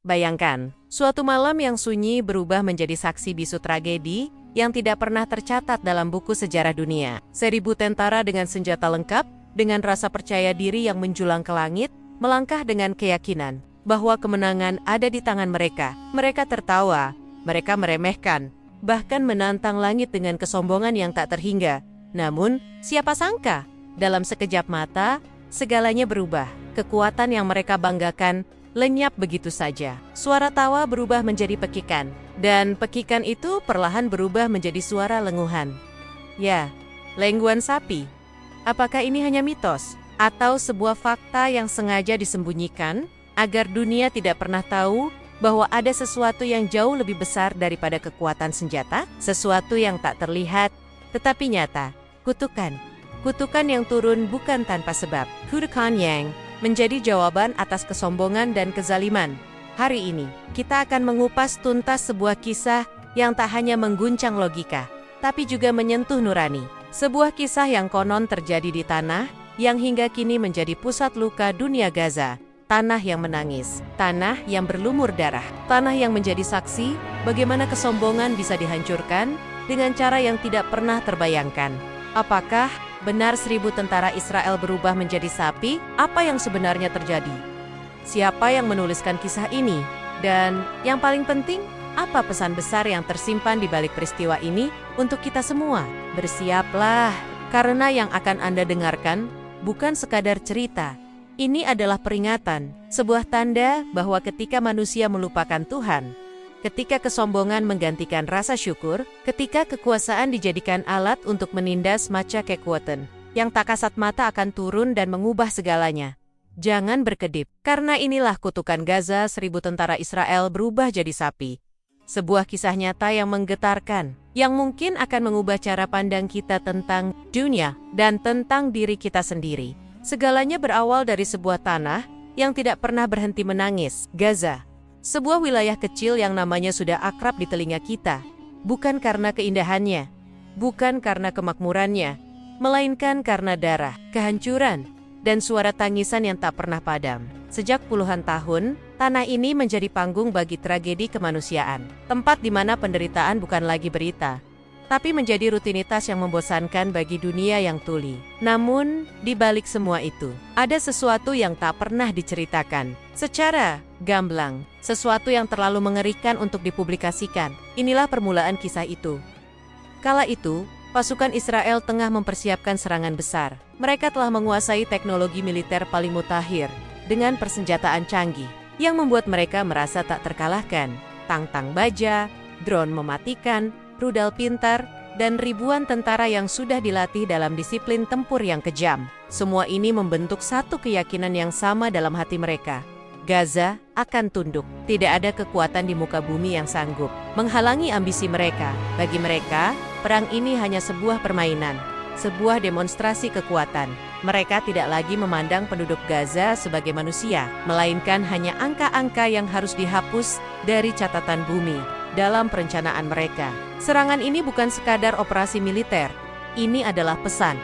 Bayangkan, suatu malam yang sunyi berubah menjadi saksi bisu tragedi yang tidak pernah tercatat dalam buku sejarah dunia. 1.000 tentara dengan senjata lengkap, dengan rasa percaya diri yang menjulang ke langit, melangkah dengan keyakinan bahwa kemenangan ada di tangan mereka. Mereka tertawa, mereka meremehkan, bahkan menantang langit dengan kesombongan yang tak terhingga. Namun, siapa sangka, dalam sekejap mata, segalanya berubah. Kekuatan yang mereka banggakan lenyap begitu saja. Suara tawa berubah menjadi pekikan, dan pekikan itu perlahan berubah menjadi suara lenguhan. Ya, lengguan sapi. Apakah ini hanya mitos, atau sebuah fakta yang sengaja disembunyikan, agar dunia tidak pernah tahu bahwa ada sesuatu yang jauh lebih besar daripada kekuatan senjata? Sesuatu yang tak terlihat, tetapi nyata. Kutukan. Kutukan yang turun bukan tanpa sebab. Kutukan yang menjadi jawaban atas kesombongan dan kezaliman. Hari ini, kita akan mengupas tuntas sebuah kisah yang tak hanya mengguncang logika, tapi juga menyentuh nurani. Sebuah kisah yang konon terjadi di tanah, yang hingga kini menjadi pusat luka dunia Gaza. Tanah yang menangis, tanah yang berlumur darah, tanah yang menjadi saksi bagaimana kesombongan bisa dihancurkan dengan cara yang tidak pernah terbayangkan. Apakah benar 1.000 tentara Israel berubah menjadi sapi? Apa yang sebenarnya terjadi? Siapa yang menuliskan kisah ini? Dan yang paling penting, apa pesan besar yang tersimpan di balik peristiwa ini untuk kita semua? Bersiaplah, karena yang akan Anda dengarkan bukan sekadar cerita. Ini adalah peringatan, sebuah tanda bahwa ketika manusia melupakan Tuhan, ketika kesombongan menggantikan rasa syukur, ketika kekuasaan dijadikan alat untuk menindas maca kekuatan, yang tak kasat mata akan turun dan mengubah segalanya. Jangan berkedip, karena inilah kutukan Gaza. 1.000 tentara Israel berubah jadi sapi. Sebuah kisah nyata yang menggetarkan, yang mungkin akan mengubah cara pandang kita tentang dunia dan tentang diri kita sendiri. Segalanya berawal dari sebuah tanah yang tidak pernah berhenti menangis, Gaza. Sebuah wilayah kecil yang namanya sudah akrab di telinga kita, bukan karena keindahannya, bukan karena kemakmurannya, melainkan karena darah, kehancuran, dan suara tangisan yang tak pernah padam. Sejak puluhan tahun, tanah ini menjadi panggung bagi tragedi kemanusiaan, tempat di mana penderitaan bukan lagi berita, tapi menjadi rutinitas yang membosankan bagi dunia yang tuli. Namun, di balik semua itu, ada sesuatu yang tak pernah diceritakan secara gamblang, sesuatu yang terlalu mengerikan untuk dipublikasikan. Inilah permulaan kisah itu. Kala itu, pasukan Israel tengah mempersiapkan serangan besar. Mereka telah menguasai teknologi militer paling mutakhir dengan persenjataan canggih yang membuat mereka merasa tak terkalahkan. Tang-tang baja, drone mematikan, rudal pintar, dan ribuan tentara yang sudah dilatih dalam disiplin tempur yang kejam. Semua ini membentuk satu keyakinan yang sama dalam hati mereka. Gaza akan tunduk. Tidak ada kekuatan di muka bumi yang sanggup menghalangi ambisi mereka. Bagi mereka, perang ini hanya sebuah permainan, sebuah demonstrasi kekuatan. Mereka tidak lagi memandang penduduk Gaza sebagai manusia, melainkan hanya angka-angka yang harus dihapus dari catatan bumi dalam perencanaan mereka. Serangan ini bukan sekadar operasi militer. Ini adalah pesan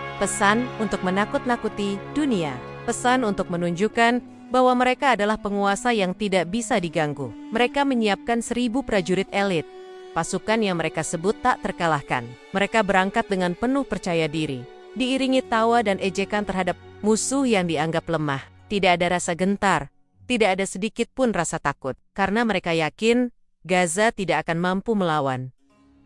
untuk menakut-nakuti dunia. Pesan untuk menunjukkan bahwa mereka adalah penguasa yang tidak bisa diganggu. Mereka menyiapkan 1.000 prajurit elit, pasukan yang mereka sebut tak terkalahkan. Mereka berangkat dengan penuh percaya diri, diiringi tawa dan ejekan terhadap musuh yang dianggap lemah. Tidak ada rasa gentar, tidak ada sedikit pun rasa takut, karena mereka yakin Gaza tidak akan mampu melawan.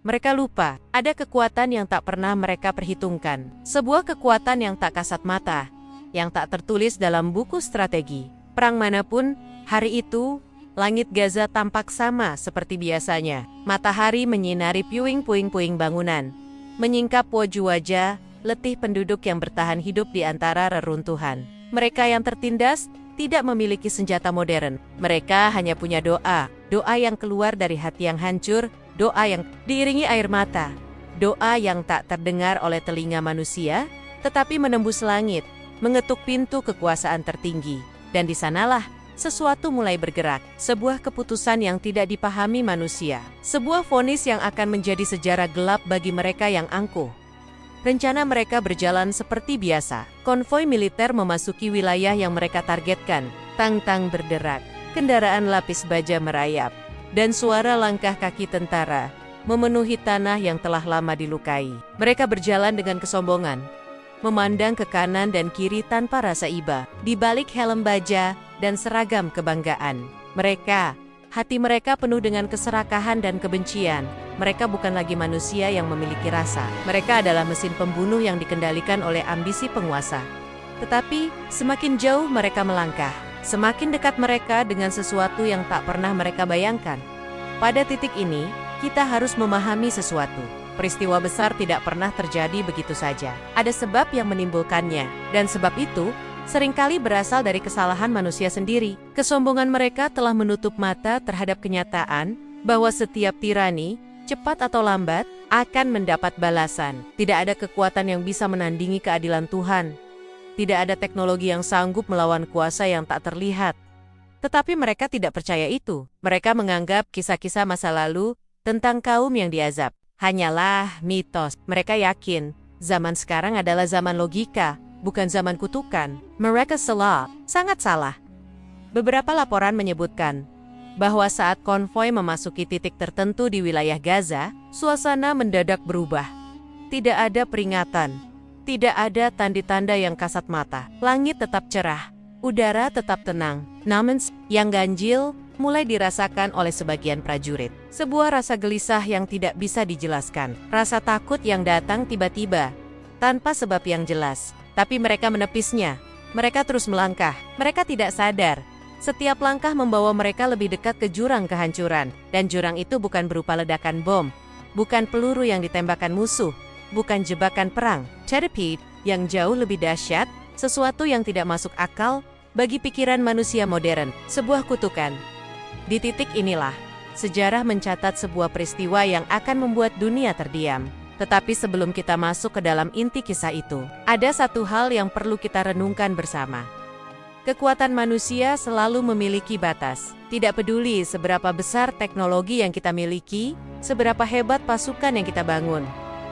Mereka lupa, ada kekuatan yang tak pernah mereka perhitungkan. Sebuah kekuatan yang tak kasat mata, yang tak tertulis dalam buku strategi. Perang manapun, hari itu, langit Gaza tampak sama seperti biasanya. Matahari menyinari puing-puing bangunan, menyingkap wajah-wajah letih penduduk yang bertahan hidup di antara reruntuhan. Mereka yang tertindas tidak memiliki senjata modern. Mereka hanya punya doa yang keluar dari hati yang hancur, doa yang diiringi air mata, doa yang tak terdengar oleh telinga manusia, tetapi menembus langit, mengetuk pintu kekuasaan tertinggi. Dan di sanalah sesuatu mulai bergerak, sebuah keputusan yang tidak dipahami manusia, sebuah vonis yang akan menjadi sejarah gelap bagi mereka yang angkuh. Rencana mereka berjalan seperti biasa. Konvoi militer memasuki wilayah yang mereka targetkan. Tang-tang berderak. kendaraan lapis baja merayap, dan suara langkah kaki tentara memenuhi tanah yang telah lama dilukai. Mereka berjalan dengan kesombongan, memandang ke kanan dan kiri tanpa rasa iba. Di balik helm baja dan seragam kebanggaan, hati mereka penuh dengan keserakahan dan kebencian. Mereka bukan lagi manusia yang memiliki rasa. Mereka adalah mesin pembunuh yang dikendalikan oleh ambisi penguasa. Tetapi, semakin jauh mereka melangkah, semakin dekat mereka dengan sesuatu yang tak pernah mereka bayangkan. Pada titik ini, kita harus memahami sesuatu. Peristiwa besar tidak pernah terjadi begitu saja. Ada sebab yang menimbulkannya, dan sebab itu seringkali berasal dari kesalahan manusia sendiri. Kesombongan mereka telah menutup mata terhadap kenyataan bahwa setiap tirani, cepat atau lambat, akan mendapat balasan. Tidak ada kekuatan yang bisa menandingi keadilan Tuhan. Tidak ada teknologi yang sanggup melawan kuasa yang tak terlihat. Tetapi mereka tidak percaya itu. Mereka menganggap kisah-kisah masa lalu tentang kaum yang diazab hanyalah mitos. Mereka yakin zaman sekarang adalah zaman logika, bukan zaman kutukan. Mereka salah, sangat salah. Beberapa laporan menyebutkan bahwa saat konvoi memasuki titik tertentu di wilayah Gaza, suasana mendadak berubah. Tidak ada peringatan, tidak ada tanda-tanda yang kasat mata. Langit tetap cerah, udara tetap tenang. Namun, yang ganjil mulai dirasakan oleh sebagian prajurit. Sebuah rasa gelisah yang tidak bisa dijelaskan. Rasa takut yang datang tiba-tiba, tanpa sebab yang jelas. Tapi mereka menepisnya. Mereka terus melangkah. Mereka tidak sadar. Setiap langkah membawa mereka lebih dekat ke jurang kehancuran. Dan jurang itu bukan berupa ledakan bom. Bukan peluru yang ditembakkan musuh. Bukan jebakan perang. Terpit yang jauh lebih dahsyat. Sesuatu yang tidak masuk akal bagi pikiran manusia modern. Sebuah kutukan. Di titik inilah, sejarah mencatat sebuah peristiwa yang akan membuat dunia terdiam. Tetapi sebelum kita masuk ke dalam inti kisah itu, ada satu hal yang perlu kita renungkan bersama. Kekuatan manusia selalu memiliki batas. Tidak peduli seberapa besar teknologi yang kita miliki, seberapa hebat pasukan yang kita bangun.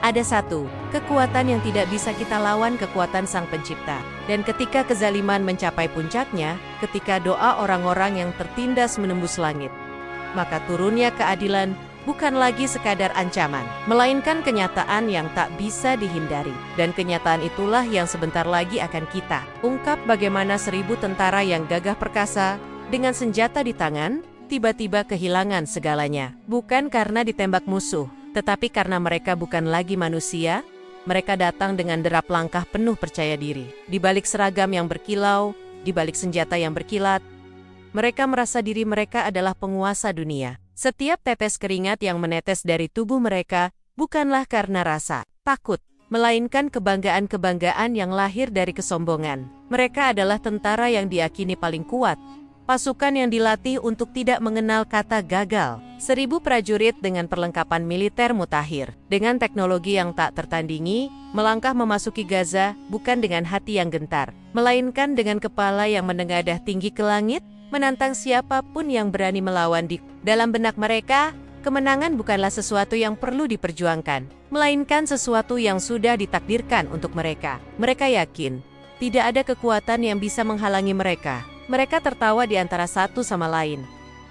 Ada satu kekuatan yang tidak bisa kita lawan, kekuatan Sang Pencipta. Dan ketika kezaliman mencapai puncaknya, ketika doa orang-orang yang tertindas menembus langit, maka turunnya keadilan bukan lagi sekadar ancaman, melainkan kenyataan yang tak bisa dihindari. Dan kenyataan itulah yang sebentar lagi akan kita ungkap, bagaimana 1000 tentara yang gagah perkasa dengan senjata di tangan tiba-tiba kehilangan segalanya. Bukan karena ditembak musuh, tetapi karena mereka bukan lagi manusia. Mereka datang dengan derap langkah penuh percaya diri. Di balik seragam yang berkilau, di balik senjata yang berkilat, mereka merasa diri mereka adalah penguasa dunia. Setiap tetes keringat yang menetes dari tubuh mereka bukanlah karena rasa takut, melainkan kebanggaan-kebanggaan yang lahir dari kesombongan. Mereka adalah tentara yang diyakini paling kuat. Pasukan yang dilatih untuk tidak mengenal kata gagal. 1000 prajurit dengan perlengkapan militer mutakhir, dengan teknologi yang tak tertandingi, melangkah memasuki Gaza bukan dengan hati yang gentar, melainkan dengan kepala yang menengadah tinggi ke langit, menantang siapapun yang berani melawan. Di dalam benak mereka, kemenangan bukanlah sesuatu yang perlu diperjuangkan, melainkan sesuatu yang sudah ditakdirkan untuk mereka. Mereka yakin tidak ada kekuatan yang bisa menghalangi mereka. Mereka tertawa di antara satu sama lain,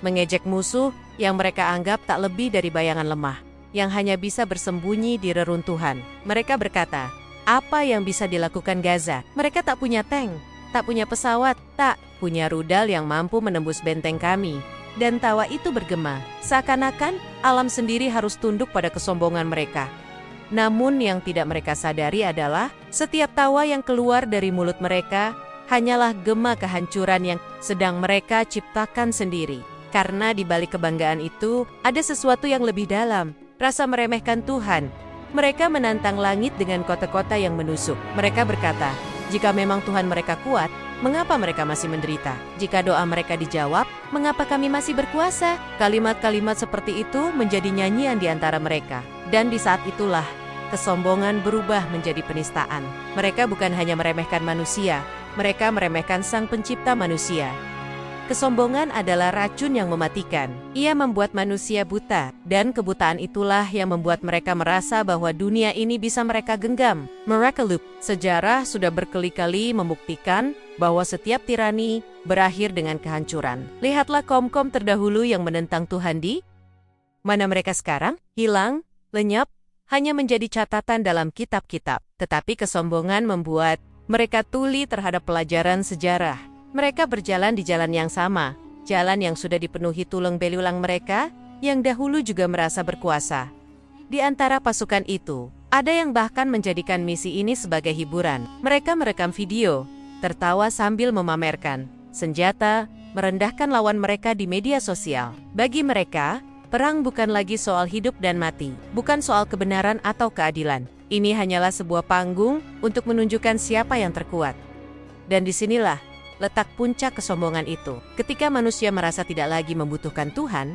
mengejek musuh yang mereka anggap tak lebih dari bayangan lemah, yang hanya bisa bersembunyi di reruntuhan. Mereka berkata, apa yang bisa dilakukan Gaza? Mereka tak punya tank, tak punya pesawat, tak punya rudal yang mampu menembus benteng kami. Dan tawa itu bergema, seakan-akan alam sendiri harus tunduk pada kesombongan mereka. Namun yang tidak mereka sadari adalah, setiap tawa yang keluar dari mulut mereka hanyalah gema kehancuran yang sedang mereka ciptakan sendiri. Karena di balik kebanggaan itu, ada sesuatu yang lebih dalam, rasa meremehkan Tuhan. Mereka menantang langit dengan kota-kota yang menusuk. Mereka berkata, jika memang Tuhan mereka kuat, mengapa mereka masih menderita? Jika doa mereka dijawab, mengapa kami masih berkuasa? Kalimat-kalimat seperti itu menjadi nyanyian di antara mereka. Dan di saat itulah, kesombongan berubah menjadi penistaan. Mereka bukan hanya meremehkan manusia, mereka meremehkan Sang Pencipta manusia. Kesombongan adalah racun yang mematikan. Ia membuat manusia buta, dan kebutaan itulah yang membuat mereka merasa bahwa dunia ini bisa mereka genggam. Miracle Loop. Sejarah sudah berkali-kali membuktikan bahwa setiap tirani berakhir dengan kehancuran. Lihatlah kaum-kaum terdahulu yang menentang Tuhan di mana mereka sekarang? Hilang, lenyap, hanya menjadi catatan dalam kitab-kitab. Tetapi kesombongan membuat mereka tuli terhadap pelajaran sejarah. Mereka berjalan di jalan yang sama, jalan yang sudah dipenuhi tulang belulang mereka, yang dahulu juga merasa berkuasa. Di antara pasukan itu, ada yang bahkan menjadikan misi ini sebagai hiburan. Mereka merekam video, tertawa sambil memamerkan senjata, merendahkan lawan mereka di media sosial. Bagi mereka, perang bukan lagi soal hidup dan mati, bukan soal kebenaran atau keadilan. Ini hanyalah sebuah panggung untuk menunjukkan siapa yang terkuat. Dan disinilah letak puncak kesombongan itu. Ketika manusia merasa tidak lagi membutuhkan Tuhan,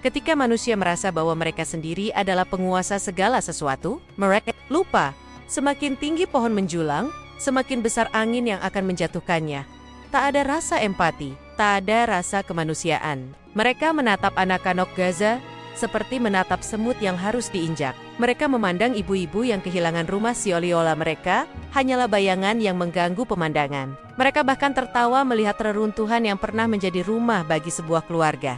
ketika manusia merasa bahwa mereka sendiri adalah penguasa segala sesuatu, mereka lupa. Semakin tinggi pohon menjulang, semakin besar angin yang akan menjatuhkannya. Tak ada rasa empati, tak ada rasa kemanusiaan. Mereka menatap anak-anak Gaza seperti menatap semut yang harus diinjak. Mereka memandang ibu-ibu yang kehilangan rumah sioliola mereka hanyalah bayangan yang mengganggu pemandangan. Mereka bahkan tertawa melihat reruntuhan yang pernah menjadi rumah bagi sebuah keluarga.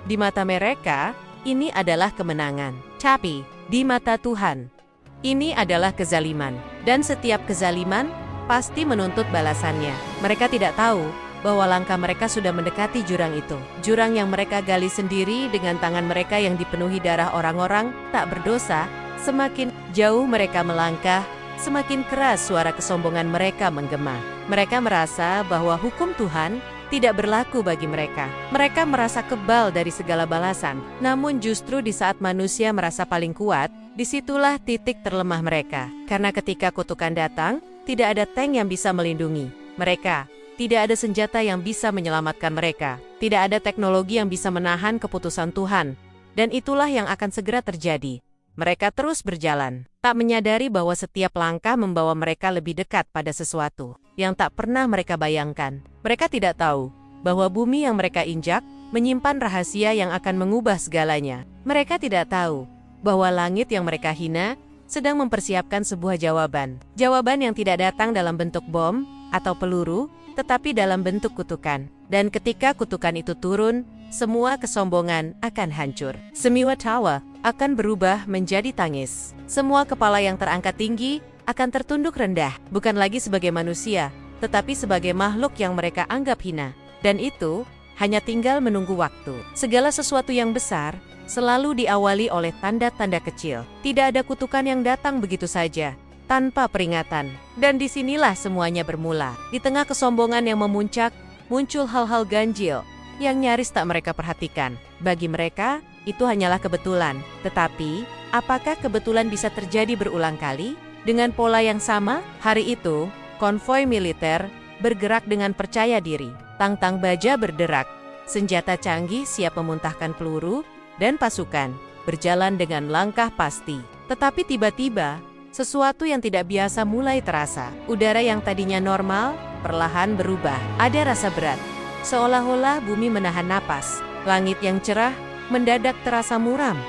Di mata mereka, ini adalah kemenangan. Tapi, di mata Tuhan, ini adalah kezaliman. Dan setiap kezaliman pasti menuntut balasannya. Mereka tidak tahu bahwa langkah mereka sudah mendekati jurang itu. Jurang yang mereka gali sendiri dengan tangan mereka yang dipenuhi darah orang-orang tak berdosa. Semakin jauh mereka melangkah, semakin keras suara kesombongan mereka menggema. Mereka merasa bahwa hukum Tuhan tidak berlaku bagi mereka. Mereka merasa kebal dari segala balasan. Namun justru di saat manusia merasa paling kuat, disitulah titik terlemah mereka. Karena ketika kutukan datang, tidak ada tank yang bisa melindungi mereka. Tidak ada senjata yang bisa menyelamatkan mereka. Tidak ada teknologi yang bisa menahan keputusan Tuhan. Dan itulah yang akan segera terjadi. Mereka terus berjalan, tak menyadari bahwa setiap langkah membawa mereka lebih dekat pada sesuatu yang tak pernah mereka bayangkan. Mereka tidak tahu bahwa bumi yang mereka injak menyimpan rahasia yang akan mengubah segalanya. Mereka tidak tahu bahwa langit yang mereka hina sedang mempersiapkan sebuah jawaban. Jawaban yang tidak datang dalam bentuk bom atau peluru, tetapi dalam bentuk kutukan. Dan ketika kutukan itu turun, semua kesombongan akan hancur. Semua tawa akan berubah menjadi tangis. Semua kepala yang terangkat tinggi akan tertunduk rendah, bukan lagi sebagai manusia, tetapi sebagai makhluk yang mereka anggap hina. Dan itu hanya tinggal menunggu waktu. Segala sesuatu yang besar selalu diawali oleh tanda-tanda kecil. Tidak ada kutukan yang datang begitu saja, tanpa peringatan. Dan disinilah semuanya bermula. Di tengah kesombongan yang memuncak, muncul hal-hal ganjil yang nyaris tak mereka perhatikan. Bagi mereka, itu hanyalah kebetulan. Tetapi, apakah kebetulan bisa terjadi berulang kali? Dengan pola yang sama, hari itu, konvoi militer bergerak dengan percaya diri. Tang-tang baja berderak, senjata canggih siap memuntahkan peluru, dan pasukan berjalan dengan langkah pasti. Tetapi tiba-tiba, sesuatu yang tidak biasa mulai terasa. Udara yang tadinya normal, perlahan berubah. Ada rasa berat, seolah-olah bumi menahan napas. Langit yang cerah mendadak terasa muram.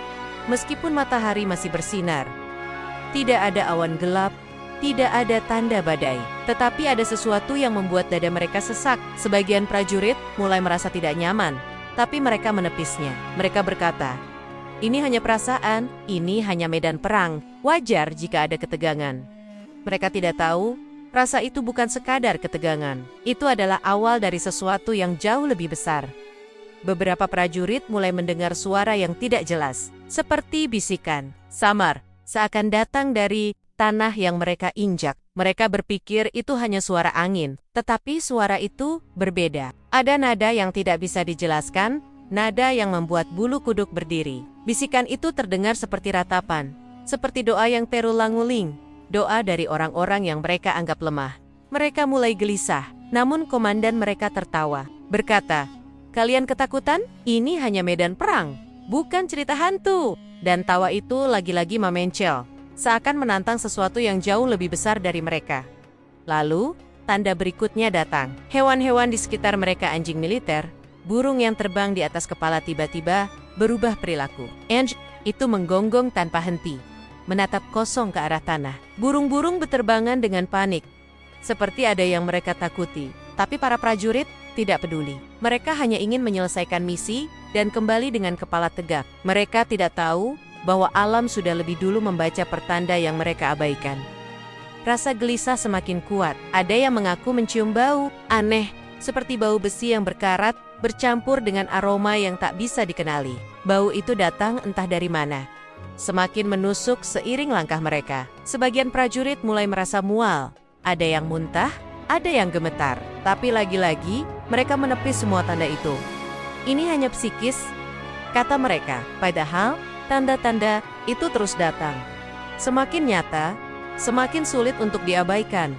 Meskipun matahari masih bersinar, tidak ada awan gelap, tidak ada tanda badai. Tetapi ada sesuatu yang membuat dada mereka sesak. Sebagian prajurit mulai merasa tidak nyaman, tapi mereka menepisnya. Mereka berkata, "Ini hanya perasaan, ini hanya medan perang. Wajar jika ada ketegangan." Mereka tidak tahu, rasa itu bukan sekadar ketegangan. Itu adalah awal dari sesuatu yang jauh lebih besar. Beberapa prajurit mulai mendengar suara yang tidak jelas, seperti bisikan, samar, seakan datang dari tanah yang mereka injak. Mereka berpikir itu hanya suara angin, tetapi suara itu berbeda. Ada nada yang tidak bisa dijelaskan, nada yang membuat bulu kuduk berdiri. Bisikan itu terdengar seperti ratapan, seperti doa yang terulang-ulang, doa dari orang-orang yang mereka anggap lemah. Mereka mulai gelisah, namun komandan mereka tertawa, berkata, "Kalian ketakutan? Ini hanya medan perang, bukan cerita hantu." Dan tawa itu lagi-lagi memencil, seakan menantang sesuatu yang jauh lebih besar dari mereka. Lalu, tanda berikutnya datang. Hewan-hewan di sekitar mereka, anjing militer, Burung yang terbang di atas kepala tiba-tiba berubah perilaku. Ange itu menggonggong tanpa henti, menatap kosong ke arah tanah. Burung-burung berterbangan dengan panik, seperti ada yang mereka takuti. Tapi para prajurit tidak peduli. Mereka hanya ingin menyelesaikan misi dan kembali dengan kepala tegak. Mereka tidak tahu bahwa alam sudah lebih dulu membaca pertanda yang mereka abaikan. Rasa gelisah semakin kuat. Ada yang mengaku mencium bau aneh, seperti bau besi yang berkarat, bercampur dengan aroma yang tak bisa dikenali. Bau itu datang entah dari mana, semakin menusuk seiring langkah mereka. Sebagian prajurit mulai merasa mual. Ada yang muntah, ada yang gemetar. Tapi lagi-lagi, mereka menepis semua tanda itu. Ini hanya psikis, kata mereka. Padahal, tanda-tanda itu terus datang. Semakin nyata, semakin sulit untuk diabaikan.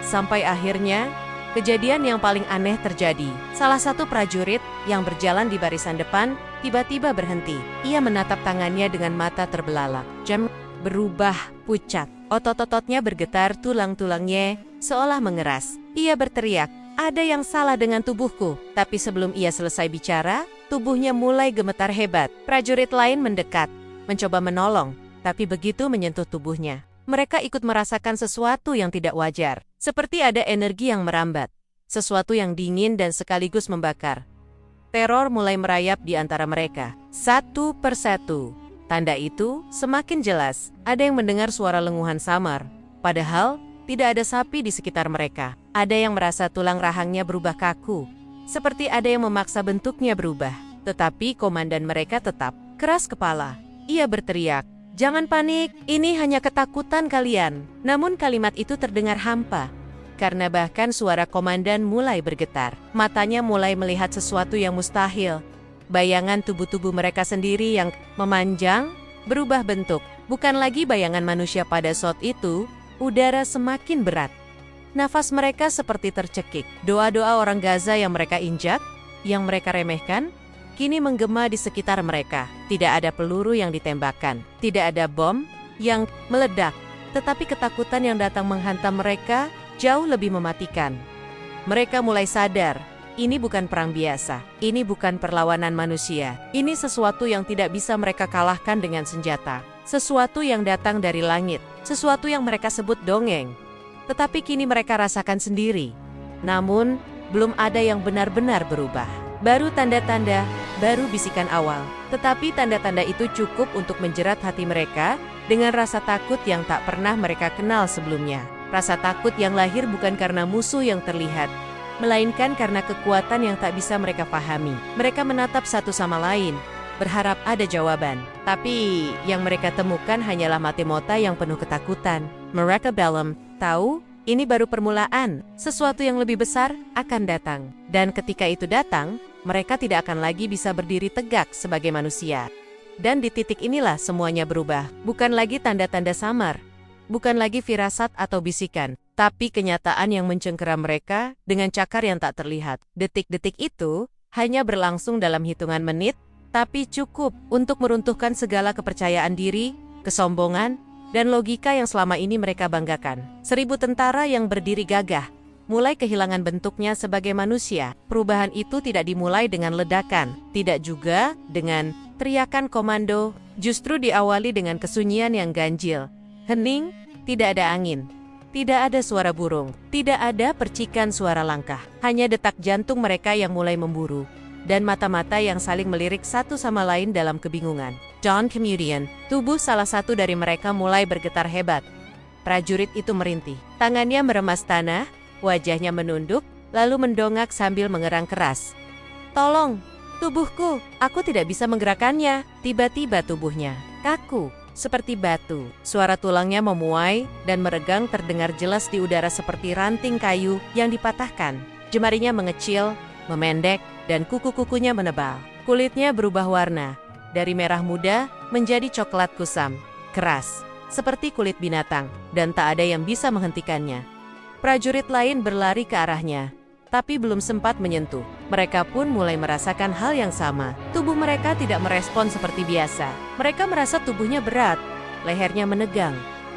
Sampai akhirnya, kejadian yang paling aneh terjadi. Salah satu prajurit yang berjalan di barisan depan tiba-tiba berhenti. Ia menatap tangannya dengan mata terbelalak. Jam berubah pucat. Otot-ototnya bergetar, tulang-tulangnya seolah mengeras. Ia berteriak, "Ada yang salah dengan tubuhku." Tapi sebelum ia selesai bicara, tubuhnya mulai gemetar hebat. Prajurit lain mendekat, mencoba menolong, tapi begitu menyentuh tubuhnya, mereka ikut merasakan sesuatu yang tidak wajar. Seperti ada energi yang merambat, sesuatu yang dingin dan sekaligus membakar. Teror mulai merayap di antara mereka. Satu persatu, tanda itu semakin jelas. Ada yang mendengar suara lenguhan samar, padahal tidak ada sapi di sekitar mereka. Ada yang merasa tulang rahangnya berubah kaku, seperti ada yang memaksa bentuknya berubah. Tetapi komandan mereka tetap keras kepala. Ia berteriak, "Jangan panik, ini hanya ketakutan kalian." Namun kalimat itu terdengar hampa, karena bahkan suara komandan mulai bergetar. Matanya mulai melihat sesuatu yang mustahil. Bayangan tubuh-tubuh mereka sendiri yang memanjang, berubah bentuk. Bukan lagi bayangan manusia pada saat itu, udara semakin berat. Nafas mereka seperti tercekik. Doa-doa orang Gaza yang mereka injak, yang mereka remehkan, kini menggema di sekitar mereka. Tidak ada peluru yang ditembakkan, tidak ada bom yang meledak, tetapi ketakutan yang datang menghantam mereka jauh lebih mematikan. Mereka mulai sadar, ini bukan perang biasa, ini bukan perlawanan manusia, ini sesuatu yang tidak bisa mereka kalahkan dengan senjata. Sesuatu yang datang dari langit, sesuatu yang mereka sebut dongeng, tetapi kini mereka rasakan sendiri. Namun, belum ada yang benar-benar berubah. Baru tanda-tanda, baru bisikan awal. Tetapi tanda-tanda itu cukup untuk menjerat hati mereka dengan rasa takut yang tak pernah mereka kenal sebelumnya. Rasa takut yang lahir bukan karena musuh yang terlihat, melainkan karena kekuatan yang tak bisa mereka pahami. Mereka menatap satu sama lain, berharap ada jawaban. Tapi yang mereka temukan hanyalah mata mata yang penuh ketakutan. Mereka belum tahu, ini baru permulaan. Sesuatu yang lebih besar akan datang. Dan ketika itu datang, mereka tidak akan lagi bisa berdiri tegak sebagai manusia. Dan di titik inilah semuanya berubah. Bukan lagi tanda-tanda samar, bukan lagi firasat atau bisikan, tapi kenyataan yang mencengkera mereka dengan cakar yang tak terlihat. Detik-detik itu hanya berlangsung dalam hitungan menit, tapi cukup untuk meruntuhkan segala kepercayaan diri, kesombongan, dan logika yang selama ini mereka banggakan. 1000 tentara yang berdiri gagah mulai kehilangan bentuknya sebagai manusia. Perubahan itu tidak dimulai dengan ledakan, tidak juga dengan teriakan komando, justru diawali dengan kesunyian yang ganjil. Hening, tidak ada angin, tidak ada suara burung, tidak ada percikan suara langkah. Hanya detak jantung mereka yang mulai memburu, dan mata-mata yang saling melirik satu sama lain dalam kebingungan. Dawn kemudian, tubuh salah satu dari mereka mulai bergetar hebat. Prajurit itu merintih, tangannya meremas tanah, wajahnya menunduk, lalu mendongak sambil mengerang keras. "Tolong, tubuhku, aku tidak bisa menggerakkannya." Tiba-tiba tubuhnya kaku, seperti batu. Suara tulangnya memuai dan meregang terdengar jelas di udara seperti ranting kayu yang dipatahkan. Jemarinya mengecil, memendek, dan kuku-kukunya menebal. Kulitnya berubah warna, dari merah muda menjadi coklat kusam, keras, seperti kulit binatang, dan tak ada yang bisa menghentikannya. Prajurit lain berlari ke arahnya, tapi belum sempat menyentuh. Mereka pun mulai merasakan hal yang sama. Tubuh mereka tidak merespon seperti biasa. Mereka merasa tubuhnya berat, lehernya menegang,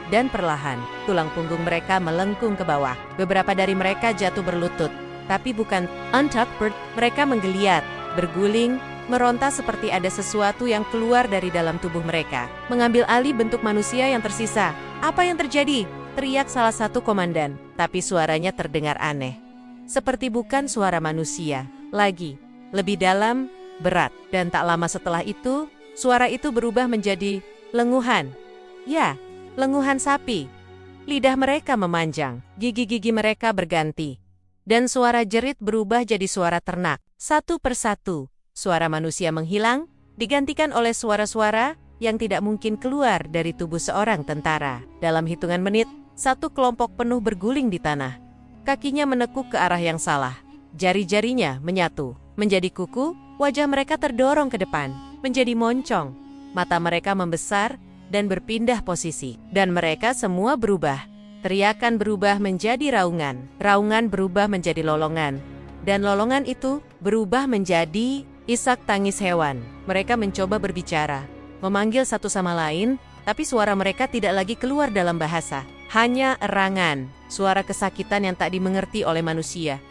dan perlahan, tulang punggung mereka melengkung ke bawah. Beberapa dari mereka jatuh berlutut, tapi bukan untucked, mereka menggeliat, berguling, meronta seperti ada sesuatu yang keluar dari dalam tubuh mereka, mengambil alih bentuk manusia yang tersisa. "Apa yang terjadi?" teriak salah satu komandan, tapi suaranya terdengar aneh. Seperti bukan suara manusia. Lagi, lebih dalam, berat, dan tak lama setelah itu, suara itu berubah menjadi lenguhan. Ya, lenguhan sapi. Lidah mereka memanjang, gigi-gigi mereka berganti. Dan suara jerit berubah jadi suara ternak. Satu persatu, suara manusia menghilang, digantikan oleh suara-suara yang tidak mungkin keluar dari tubuh seorang tentara. Dalam hitungan menit, satu kelompok penuh berguling di tanah. Kakinya menekuk ke arah yang salah. Jari-jarinya menyatu, menjadi kuku, wajah mereka terdorong ke depan, menjadi moncong. Mata mereka membesar dan berpindah posisi. Dan mereka semua berubah. Teriakan berubah menjadi raungan. Raungan berubah menjadi lolongan. Dan lolongan itu berubah menjadi isak tangis hewan. Mereka mencoba berbicara, memanggil satu sama lain, tapi suara mereka tidak lagi keluar dalam bahasa. Hanya erangan, suara kesakitan yang tak dimengerti oleh manusia.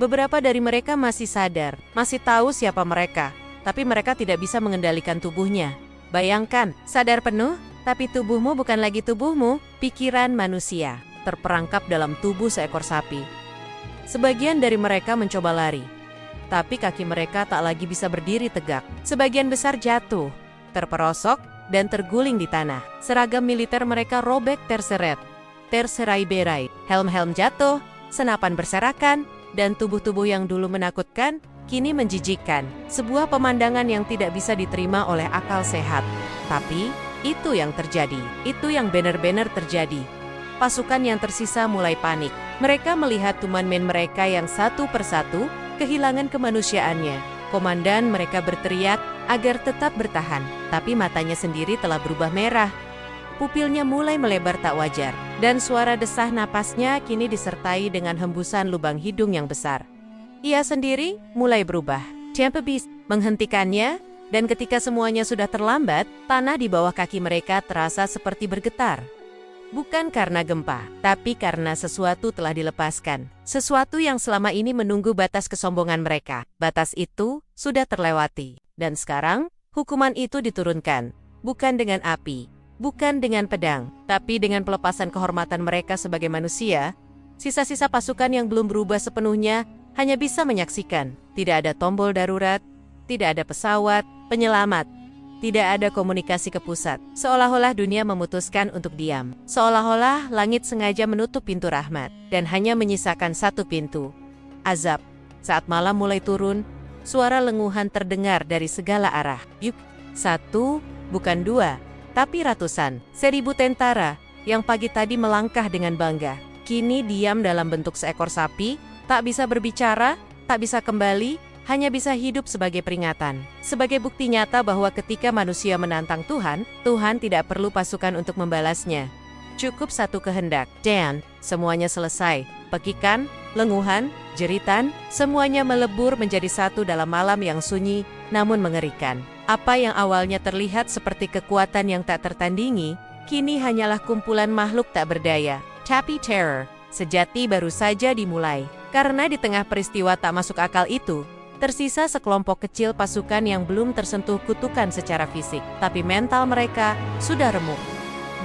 Beberapa dari mereka masih sadar, masih tahu siapa mereka, tapi mereka tidak bisa mengendalikan tubuhnya. Bayangkan, sadar penuh, tapi tubuhmu bukan lagi tubuhmu, pikiran manusia, terperangkap dalam tubuh seekor sapi. Sebagian dari mereka mencoba lari, tapi kaki mereka tak lagi bisa berdiri tegak. Sebagian besar jatuh, terperosok, dan terguling di tanah. Seragam militer mereka robek terseret, terserai-berai, helm-helm jatuh, senapan berserakan, dan tubuh-tubuh yang dulu menakutkan, kini menjijikkan. Sebuah pemandangan yang tidak bisa diterima oleh akal sehat. Tapi, itu yang terjadi. Itu yang benar-benar terjadi. Pasukan yang tersisa mulai panik. Mereka melihat tumanmen mereka yang satu persatu kehilangan kemanusiaannya. Komandan mereka berteriak agar tetap bertahan, tapi matanya sendiri telah berubah merah. Pupilnya mulai melebar tak wajar, dan suara desah napasnya kini disertai dengan hembusan lubang hidung yang besar. Ia sendiri mulai berubah. Tempo Beast menghentikannya, dan ketika semuanya sudah terlambat, tanah di bawah kaki mereka terasa seperti bergetar. Bukan karena gempa, tapi karena sesuatu telah dilepaskan. Sesuatu yang selama ini menunggu batas kesombongan mereka. Batas itu sudah terlewati. Dan sekarang, hukuman itu diturunkan. Bukan dengan api, bukan dengan pedang, tapi dengan pelepasan kehormatan mereka sebagai manusia. Sisa-sisa pasukan yang belum berubah sepenuhnya hanya bisa menyaksikan. Tidak ada tombol darurat, tidak ada pesawat penyelamat, tidak ada komunikasi ke pusat. Seolah-olah dunia memutuskan untuk diam. Seolah-olah langit sengaja menutup pintu rahmat dan hanya menyisakan satu pintu, azab. Saat malam mulai turun, suara lenguhan terdengar dari segala arah. Yuk, satu, bukan dua, tapi ratusan, 1000 tentara yang pagi tadi melangkah dengan bangga, kini diam dalam bentuk seekor sapi, tak bisa berbicara, tak bisa kembali, hanya bisa hidup sebagai peringatan, sebagai bukti nyata bahwa ketika manusia menantang Tuhan, Tuhan tidak perlu pasukan untuk membalasnya. Cukup satu kehendak, dan semuanya selesai. Pekikan, lenguhan, jeritan, semuanya melebur menjadi satu dalam malam yang sunyi, namun mengerikan. Apa yang awalnya terlihat seperti kekuatan yang tak tertandingi, kini hanyalah kumpulan makhluk tak berdaya. Tapi terror sejati baru saja dimulai, karena di tengah peristiwa tak masuk akal itu, tersisa sekelompok kecil pasukan yang belum tersentuh kutukan secara fisik, tapi mental mereka sudah remuk.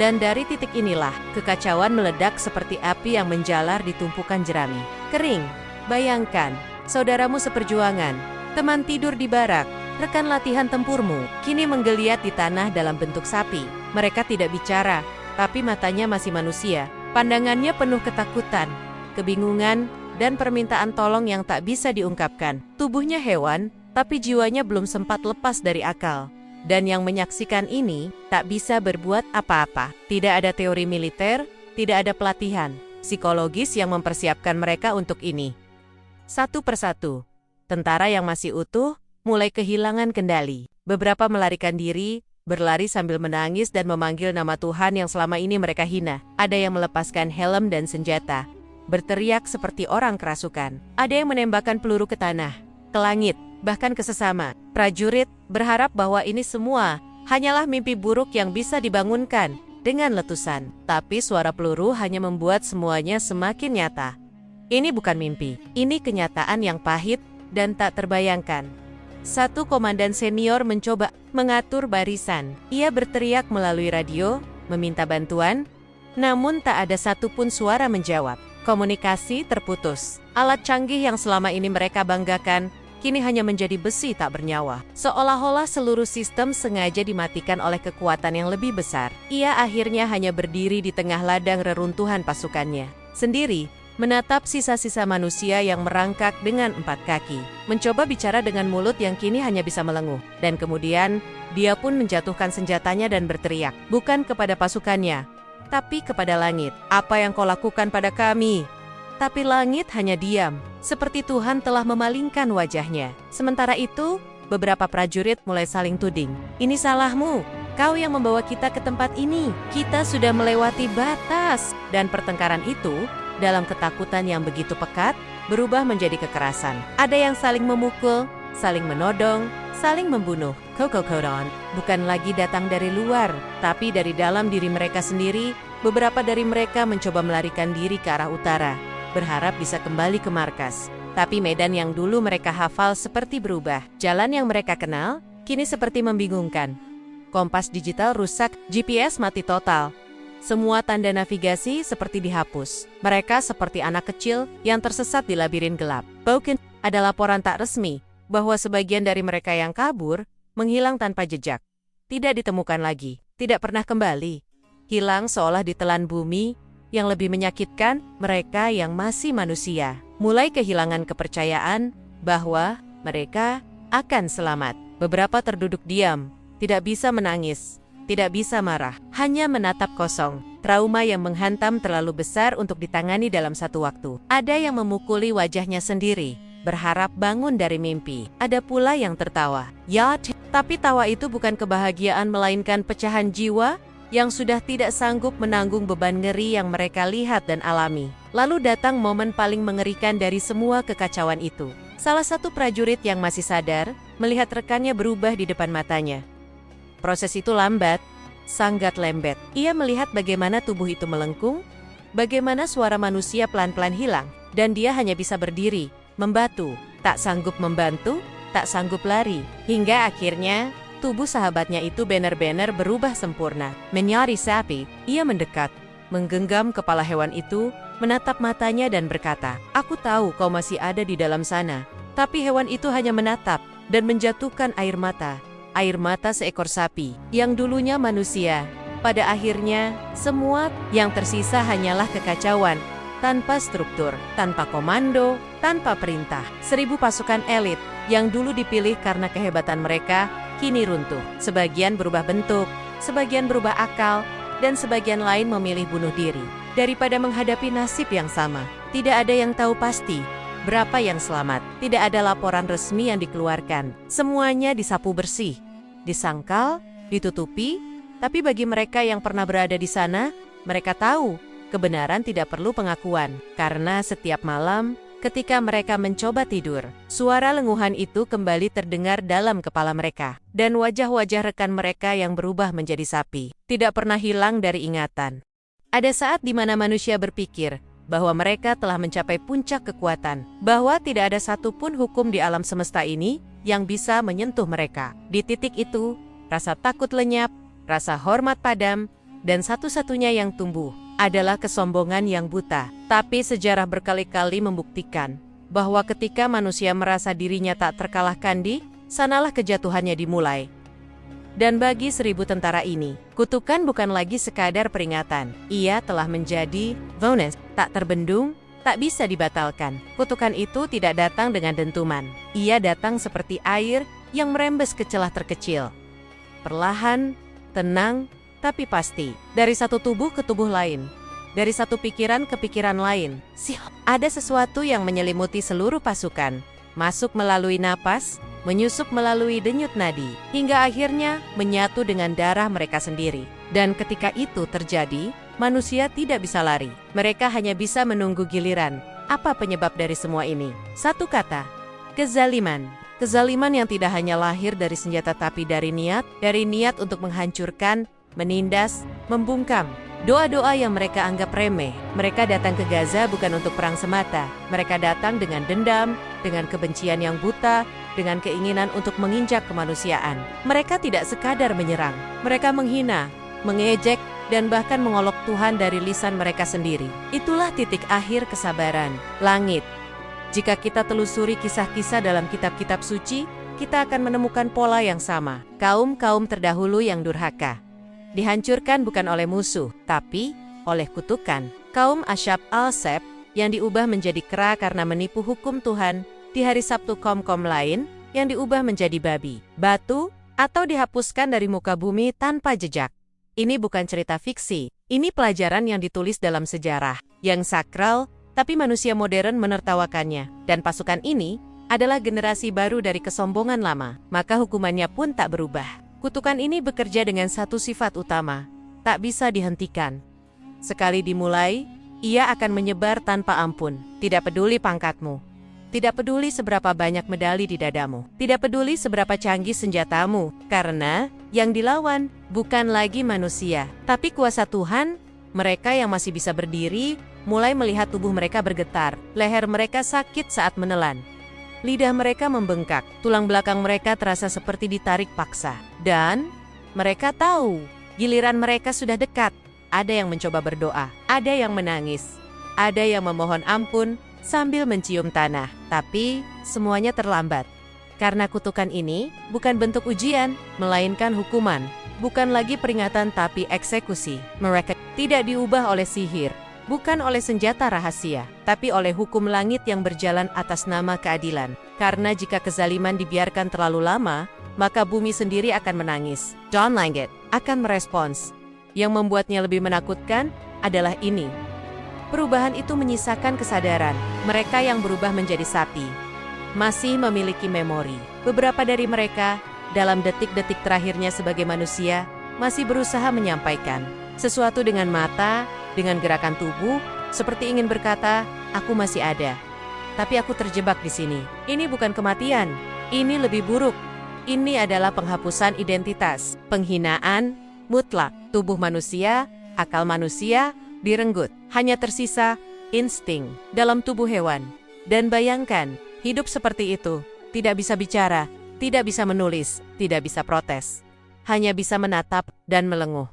Dan dari titik inilah, kekacauan meledak seperti api yang menjalar di tumpukan jerami kering. Bayangkan, saudaramu seperjuangan, teman tidur di barak, rekan latihan tempurmu, kini menggeliat di tanah dalam bentuk sapi. Mereka tidak bicara, tapi matanya masih manusia. Pandangannya penuh ketakutan, kebingungan, dan permintaan tolong yang tak bisa diungkapkan. Tubuhnya hewan, tapi jiwanya belum sempat lepas dari akal. Dan yang menyaksikan ini, tak bisa berbuat apa-apa. Tidak ada teori militer, tidak ada pelatihan psikologis yang mempersiapkan mereka untuk ini. Satu persatu, tentara yang masih utuh, mulai kehilangan kendali. Beberapa melarikan diri, berlari sambil menangis dan memanggil nama Tuhan yang selama ini mereka hina. Ada yang melepaskan helm dan senjata, berteriak seperti orang kerasukan. Ada yang menembakkan peluru ke tanah, ke langit, bahkan ke sesama. Prajurit berharap bahwa ini semua hanyalah mimpi buruk yang bisa dibangunkan dengan letusan. Tapi suara peluru hanya membuat semuanya semakin nyata. Ini bukan mimpi, ini kenyataan yang pahit dan tak terbayangkan. Satu komandan senior mencoba mengatur barisan. Ia berteriak melalui radio, meminta bantuan, namun tak ada satupun suara menjawab. Komunikasi terputus. Alat canggih yang selama ini mereka banggakan, kini hanya menjadi besi tak bernyawa. Seolah-olah seluruh sistem sengaja dimatikan oleh kekuatan yang lebih besar. Ia akhirnya hanya berdiri di tengah ladang reruntuhan pasukannya. Sendiri, menatap sisa-sisa manusia yang merangkak dengan 4 kaki. Mencoba bicara dengan mulut yang kini hanya bisa melenguh. Dan kemudian, dia pun menjatuhkan senjatanya dan berteriak. Bukan kepada pasukannya, tapi kepada langit. Apa yang kau lakukan pada kami? Tapi langit hanya diam, seperti Tuhan telah memalingkan wajahnya. Sementara itu, beberapa prajurit mulai saling tuding. Ini salahmu, kau yang membawa kita ke tempat ini. Kita sudah melewati batas. Dan pertengkaran itu, dalam ketakutan yang begitu pekat, berubah menjadi kekerasan. Ada yang saling memukul, saling menodong, saling membunuh. Kokokoron bukan lagi datang dari luar, tapi dari dalam diri mereka sendiri. Beberapa dari mereka mencoba melarikan diri ke arah utara, berharap bisa kembali ke markas. Tapi medan yang dulu mereka hafal seperti berubah. Jalan yang mereka kenal, kini seperti membingungkan. Kompas digital rusak, GPS mati total. Semua tanda navigasi seperti dihapus. Mereka seperti anak kecil yang tersesat di labirin gelap. Bahkan ada laporan tak resmi bahwa sebagian dari mereka yang kabur menghilang tanpa jejak. Tidak ditemukan lagi, tidak pernah kembali. Hilang seolah ditelan bumi. Yang lebih menyakitkan, mereka yang masih manusia mulai kehilangan kepercayaan bahwa mereka akan selamat. Beberapa terduduk diam, tidak bisa menangis, tidak bisa marah, hanya menatap kosong. Trauma yang menghantam terlalu besar untuk ditangani dalam satu waktu. Ada yang memukuli wajahnya sendiri, berharap bangun dari mimpi. Ada pula yang tertawa. Ya, tapi tawa itu bukan kebahagiaan melainkan pecahan jiwa yang sudah tidak sanggup menanggung beban ngeri yang mereka lihat dan alami. Lalu datang momen paling mengerikan dari semua kekacauan itu. Salah satu prajurit yang masih sadar, melihat rekannya berubah di depan matanya. Proses itu lambat, sangat lembet. Ia melihat bagaimana tubuh itu melengkung, bagaimana suara manusia pelan-pelan hilang, dan dia hanya bisa berdiri, membatu, tak sanggup membantu, tak sanggup lari, hingga akhirnya tubuh sahabatnya itu benar-benar berubah sempurna. Menyari sapi, ia mendekat, menggenggam kepala hewan itu, menatap matanya dan berkata, "Aku tahu kau masih ada di dalam sana." Tapi hewan itu hanya menatap dan menjatuhkan air mata seekor sapi yang dulunya manusia. Pada akhirnya, semua yang tersisa hanyalah kekacauan, tanpa struktur, tanpa komando, tanpa perintah. 1000 pasukan elit yang dulu dipilih karena kehebatan mereka, kini runtuh. Sebagian berubah bentuk, sebagian berubah akal, dan sebagian lain memilih bunuh diri. Daripada menghadapi nasib yang sama, tidak ada yang tahu pasti berapa yang selamat. Tidak ada laporan resmi yang dikeluarkan. Semuanya disapu bersih, disangkal, ditutupi, tapi bagi mereka yang pernah berada di sana, mereka tahu kebenaran tidak perlu pengakuan. Karena setiap malam, ketika mereka mencoba tidur, suara lenguhan itu kembali terdengar dalam kepala mereka. Dan wajah-wajah rekan mereka yang berubah menjadi sapi, tidak pernah hilang dari ingatan. Ada saat di mana manusia berpikir bahwa mereka telah mencapai puncak kekuatan, bahwa tidak ada satupun hukum di alam semesta ini yang bisa menyentuh mereka. Di titik itu, rasa takut lenyap, rasa hormat padam, dan satu-satunya yang tumbuh adalah kesombongan yang buta. Tapi sejarah berkali-kali membuktikan bahwa ketika manusia merasa dirinya tak terkalahkan, di sanalah kejatuhannya dimulai. Dan bagi 1000 tentara ini, kutukan bukan lagi sekadar peringatan. Ia telah menjadi bonus, tak terbendung, tak bisa dibatalkan. Kutukan itu tidak datang dengan dentuman. Ia datang seperti air yang merembes ke celah terkecil. Perlahan, tenang, tapi pasti. Dari satu tubuh ke tubuh lain. Dari satu pikiran ke pikiran lain. Ada sesuatu yang menyelimuti seluruh pasukan. Masuk melalui napas, menyusup melalui denyut nadi, hingga akhirnya menyatu dengan darah mereka sendiri. Dan ketika itu terjadi, manusia tidak bisa lari. Mereka hanya bisa menunggu giliran. Apa penyebab dari semua ini? Satu kata, kezaliman. Kezaliman yang tidak hanya lahir dari senjata tapi dari niat untuk menghancurkan, menindas, membungkam. Doa-doa yang mereka anggap remeh. Mereka datang ke Gaza bukan untuk perang semata. Mereka datang dengan dendam, dengan kebencian yang buta, dengan keinginan untuk menginjak kemanusiaan. Mereka tidak sekadar menyerang, mereka menghina, mengejek, dan bahkan mengolok Tuhan dari lisan mereka sendiri. Itulah titik akhir kesabaran, langit. Jika kita telusuri kisah-kisah dalam kitab-kitab suci, kita akan menemukan pola yang sama. Kaum-kaum terdahulu yang durhaka dihancurkan bukan oleh musuh, tapi oleh kutukan. Kaum Asyab al-Seb yang diubah menjadi kera karena menipu hukum Tuhan, di hari Sabtu kaum-kaum lain yang diubah menjadi babi, batu, atau dihapuskan dari muka bumi tanpa jejak. Ini bukan cerita fiksi, ini pelajaran yang ditulis dalam sejarah, yang sakral, tapi manusia modern menertawakannya. Dan pasukan ini adalah generasi baru dari kesombongan lama, maka hukumannya pun tak berubah. Kutukan ini bekerja dengan satu sifat utama, tak bisa dihentikan. Sekali dimulai, ia akan menyebar tanpa ampun. Tidak peduli pangkatmu, tidak peduli seberapa banyak medali di dadamu, tidak peduli seberapa canggih senjatamu, karena yang dilawan bukan lagi manusia, tapi kuasa Tuhan. Mereka yang masih bisa berdiri, mulai melihat tubuh mereka bergetar, leher mereka sakit saat menelan. Lidah mereka membengkak, tulang belakang mereka terasa seperti ditarik paksa. Dan mereka tahu, giliran mereka sudah dekat. Ada yang mencoba berdoa, ada yang menangis, ada yang memohon ampun sambil mencium tanah. Tapi semuanya terlambat. Karena kutukan ini bukan bentuk ujian, melainkan hukuman. Bukan lagi peringatan tapi eksekusi. Mereka tidak diubah oleh sihir, bukan oleh senjata rahasia, tapi oleh hukum langit yang berjalan atas nama keadilan. Karena jika kezaliman dibiarkan terlalu lama, maka bumi sendiri akan menangis. John Langit akan merespons. Yang membuatnya lebih menakutkan adalah ini. Perubahan itu menyisakan kesadaran. Mereka yang berubah menjadi sapi masih memiliki memori. Beberapa dari mereka, dalam detik-detik terakhirnya sebagai manusia, masih berusaha menyampaikan sesuatu dengan mata, dengan gerakan tubuh, seperti ingin berkata, "Aku masih ada." Tapi aku terjebak di sini. Ini bukan kematian. Ini lebih buruk. Ini adalah penghapusan identitas, penghinaan mutlak. Tubuh manusia, akal manusia, direnggut. Hanya tersisa insting dalam tubuh hewan. Dan bayangkan, hidup seperti itu. Tidak bisa bicara, tidak bisa menulis, tidak bisa protes. Hanya bisa menatap dan melenguh.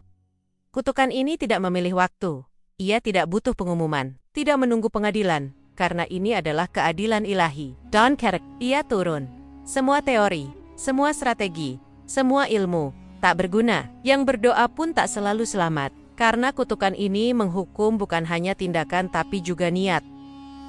Kutukan ini tidak memilih waktu. Ia tidak butuh pengumuman, tidak menunggu pengadilan. Karena ini adalah keadilan ilahi. Don Carrick, ia turun. Semua teori, semua strategi, semua ilmu, tak berguna. Yang berdoa pun tak selalu selamat. Karena kutukan ini menghukum bukan hanya tindakan tapi juga niat.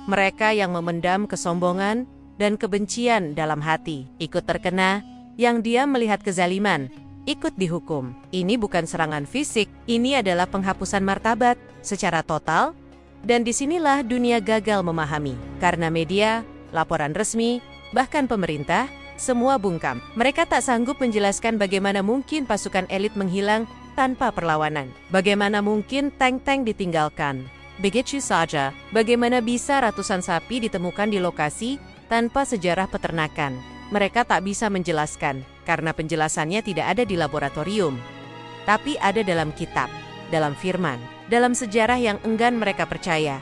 Mereka yang memendam kesombongan dan kebencian dalam hati, ikut terkena, yang diam melihat kezaliman, ikut dihukum. Ini bukan serangan fisik, ini adalah penghapusan martabat secara total. Dan disinilah dunia gagal memahami. Karena media, laporan resmi, bahkan pemerintah, semua bungkam. Mereka tak sanggup menjelaskan bagaimana mungkin pasukan elit menghilang tanpa perlawanan. Bagaimana mungkin tank-tank ditinggalkan begitu saja. Bagaimana bisa ratusan sapi ditemukan di lokasi tanpa sejarah peternakan. Mereka tak bisa menjelaskan, karena penjelasannya tidak ada di laboratorium. Tapi ada dalam kitab, dalam firman, dalam sejarah yang enggan mereka percaya.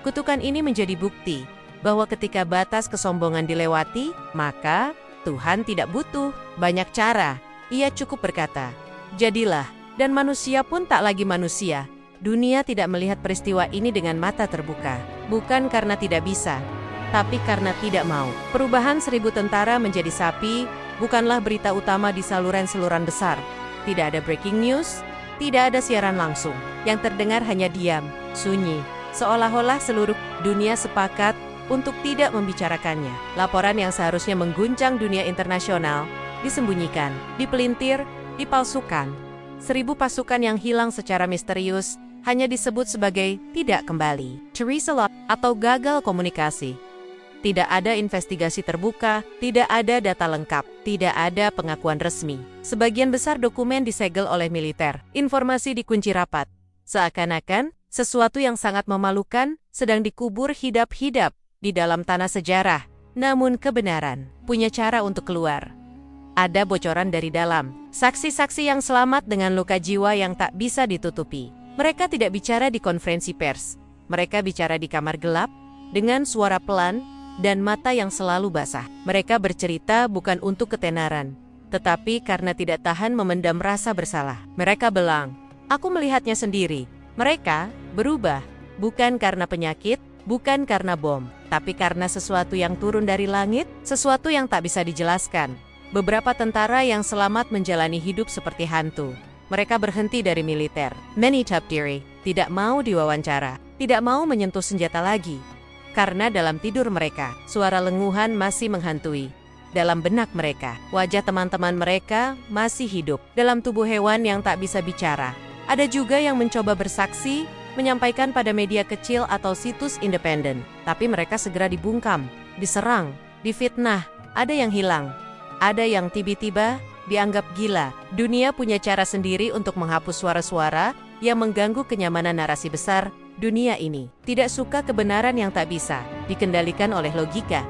Kutukan ini menjadi bukti bahwa ketika batas kesombongan dilewati, maka Tuhan tidak butuh banyak cara. Ia cukup berkata, "Jadilah," dan manusia pun tak lagi manusia. Dunia tidak melihat peristiwa ini dengan mata terbuka. Bukan karena tidak bisa, tapi karena tidak mau. Perubahan 1000 tentara menjadi sapi bukanlah berita utama di saluran-saluran besar. Tidak ada breaking news, tidak ada siaran langsung. Yang terdengar hanya diam, sunyi. Seolah-olah seluruh dunia sepakat untuk tidak membicarakannya. Laporan yang seharusnya mengguncang dunia internasional disembunyikan, dipelintir, dipalsukan. 1000 pasukan yang hilang secara misterius hanya disebut sebagai tidak kembali. Teresa Lock atau gagal komunikasi. Tidak ada investigasi terbuka, tidak ada data lengkap, tidak ada pengakuan resmi. Sebagian besar dokumen disegel oleh militer, informasi dikunci rapat. Seakan-akan, sesuatu yang sangat memalukan sedang dikubur hidap-hidap di dalam tanah sejarah. Namun kebenaran punya cara untuk keluar. Ada bocoran dari dalam, saksi-saksi yang selamat dengan luka jiwa yang tak bisa ditutupi. Mereka tidak bicara di konferensi pers. Mereka bicara di kamar gelap, dengan suara pelan, dan mata yang selalu basah. Mereka bercerita bukan untuk ketenaran, tetapi karena tidak tahan memendam rasa bersalah. Mereka bilang, "Aku melihatnya sendiri." Mereka berubah, bukan karena penyakit, bukan karena bom, tapi karena sesuatu yang turun dari langit, sesuatu yang tak bisa dijelaskan. Beberapa tentara yang selamat menjalani hidup seperti hantu. Mereka berhenti dari militer, menitap diri, tidak mau diwawancara, tidak mau menyentuh senjata lagi. Karena dalam tidur mereka, suara lenguhan masih menghantui. Dalam benak mereka, wajah teman-teman mereka masih hidup. Dalam tubuh hewan yang tak bisa bicara. Ada juga yang mencoba bersaksi, menyampaikan pada media kecil atau situs independen. Tapi mereka segera dibungkam, diserang, difitnah, ada yang hilang. Ada yang tiba-tiba dianggap gila. Dunia punya cara sendiri untuk menghapus suara-suara yang mengganggu kenyamanan narasi besar dunia ini. Tidak suka kebenaran yang tak bisa dikendalikan oleh logika.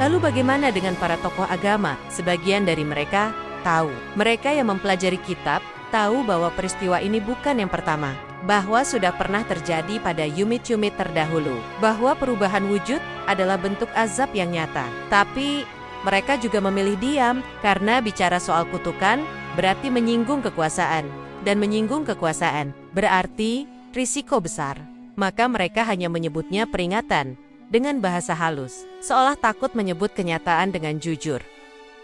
Lalu bagaimana dengan para tokoh agama? Sebagian dari mereka tahu. Mereka yang mempelajari kitab tahu bahwa peristiwa ini bukan yang pertama. Bahwa sudah pernah terjadi pada yumit-yumit terdahulu. Bahwa perubahan wujud adalah bentuk azab yang nyata. Tapi mereka juga memilih diam karena bicara soal kutukan berarti menyinggung kekuasaan. Dan menyinggung kekuasaan berarti risiko besar. Maka mereka hanya menyebutnya peringatan dengan bahasa halus, seolah takut menyebut kenyataan dengan jujur.